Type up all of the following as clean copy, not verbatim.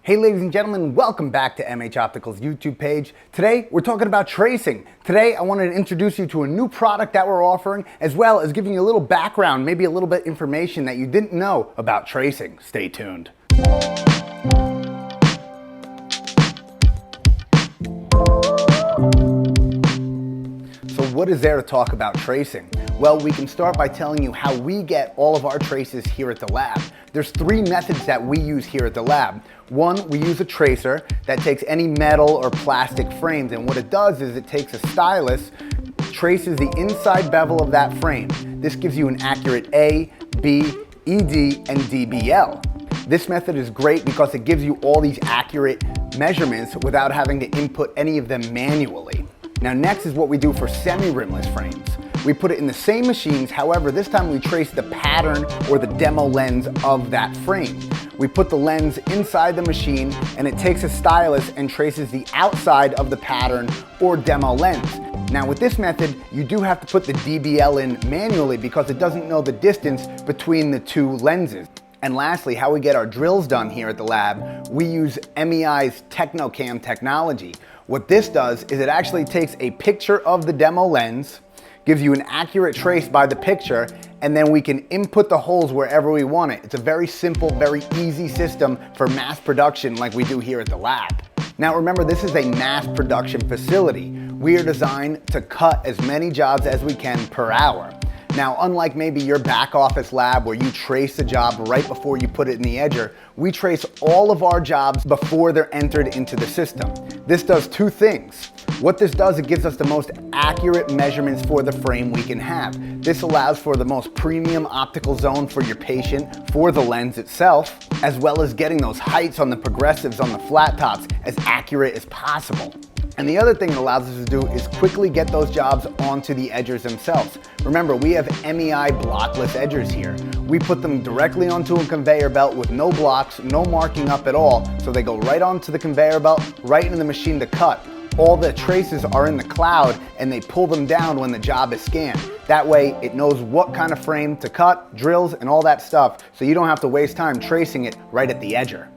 Hey ladies and gentlemen, welcome back to MH Optical's YouTube page. Today we're talking about tracing. Today I wanted to introduce you to a new product that we're offering, as well as giving you a little background, maybe a little bit information that you didn't know about tracing. Stay tuned. So what is there to talk about tracing? Well, we can start by telling you how we get all of our traces here at the lab. There's three methods that we use here at the lab. One, we use a tracer that takes any metal or plastic frames, and what it does is it takes a stylus, traces the inside bevel of that frame. This gives you an accurate A, B, ED, and DBL. This method is great because it gives you all these accurate measurements without having to input any of them manually. Now next is what we do for semi-rimless frames. We put it in the same machines, however, this time we trace the pattern or the demo lens of that frame. We put the lens inside the machine and it takes a stylus and traces the outside of the pattern or demo lens. Now with this method, you do have to put the DBL in manually because it doesn't know the distance between the two lenses. And lastly, how we get our drills done here at the lab, we use MEI's TechnoCam technology. What this does is it actually takes a picture of the demo lens, gives you an accurate trace by the picture, and then we can input the holes wherever we want it. It's a very simple, very easy system for mass production like we do here at the lab. Now remember, this is a mass production facility. We are designed to cut as many jobs as we can per hour. Now, unlike maybe your back office lab where you trace the job right before you put it in the edger, we trace all of our jobs before they're entered into the system. This does two things. What this does, it gives us the most accurate measurements for the frame we can have. This allows for the most premium optical zone for your patient, for the lens itself, as well as getting those heights on the progressives on the flat tops as accurate as possible. And the other thing it allows us to do is quickly get those jobs onto the edgers themselves. Remember, we have MEI blockless edgers here. We put them directly onto a conveyor belt with no blocks, no marking up at all, so they go right onto the conveyor belt, right into the machine to cut. All the traces are in the cloud and they pull them down when the job is scanned. That way it knows what kind of frame to cut, drills, and all that stuff, so you don't have to waste time tracing it right at the edger.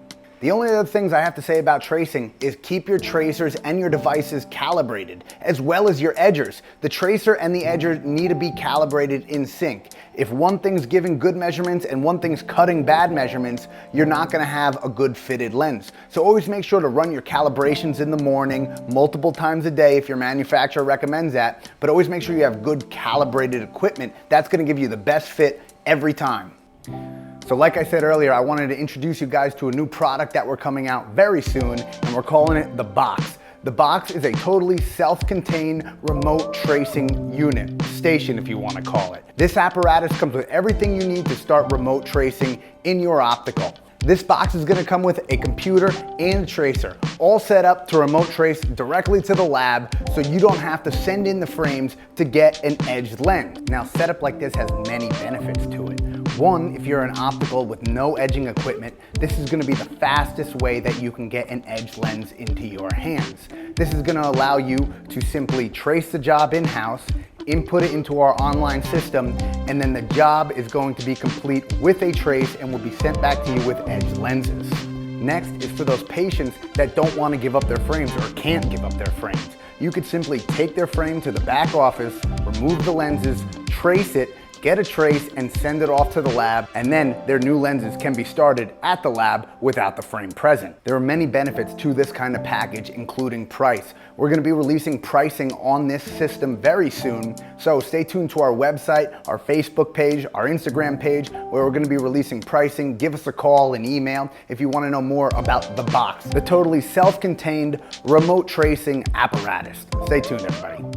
The only other things I have to say about tracing is keep your tracers and your devices calibrated, as well as your edgers. The tracer and the edger need to be calibrated in sync. If one thing's giving good measurements and one thing's cutting bad measurements, you're not gonna have a good fitted lens. So always make sure to run your calibrations in the morning, multiple times a day if your manufacturer recommends that, but always make sure you have good calibrated equipment. That's gonna give you the best fit every time. So like I said earlier, I wanted to introduce you guys to a new product that we're coming out very soon, and we're calling it the Box. The Box is a totally self-contained remote tracing unit, station if you want to call it. This apparatus comes with everything you need to start remote tracing in your optical. This box is going to come with a computer and a tracer, all set up to remote trace directly to the lab so you don't have to send in the frames to get an edged lens. Now, setup like this has many benefits to it. One, if you're an optical with no edging equipment, this is going to be the fastest way that you can get an edged lens into your hands. This is going to allow you to simply trace the job in-house, input it into our online system, and then the job is going to be complete with a trace and will be sent back to you with edged lenses. Next is for those patients that don't want to give up their frames or can't give up their frames. You could simply take their frame to the back office, remove the lenses, trace it, get a trace, and send it off to the lab, and then their new lenses can be started at the lab without the frame present. There are many benefits to this kind of package, including price. We're going to be releasing pricing on this system very soon, so stay tuned to our website, our Facebook page, our Instagram page, where we're going to be releasing pricing. Give us a call and email if you want to know more about the Box, the totally self-contained remote tracing apparatus. Stay tuned, everybody.